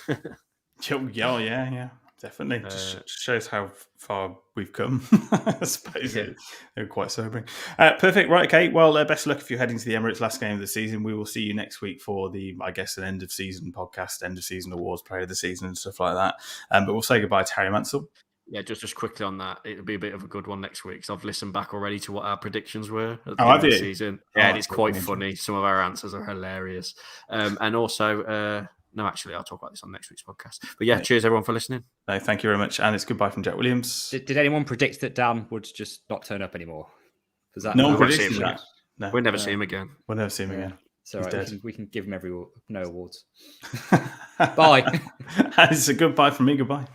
A: Yeah, definitely. Just shows how far we've come. I suppose they're quite sobering. Perfect. Right. Okay. Well, best of luck if you're heading to the Emirates last game of the season. We will see you next week for an end of season podcast, end of season awards, player of the season, and stuff like that. But we'll say goodbye to Harry Mansell.
B: Yeah, just quickly on that, it'll be a bit of a good one next week because I've listened back already to what our predictions were at the end of the season. Yeah, and it's quite funny. Some of our answers are hilarious. And also, no, actually, I'll talk about this on next week's podcast. But yeah, cheers everyone for listening.
A: No, thank you very much. And it's goodbye from Jack Williams.
C: Did anyone predict that Dan would just not turn up anymore?
A: No one predicted that.
B: No, we'll never see him again.
A: We'll never see him again.
C: It's all right. We can give him no awards. Bye.
A: It's a goodbye from me. Goodbye.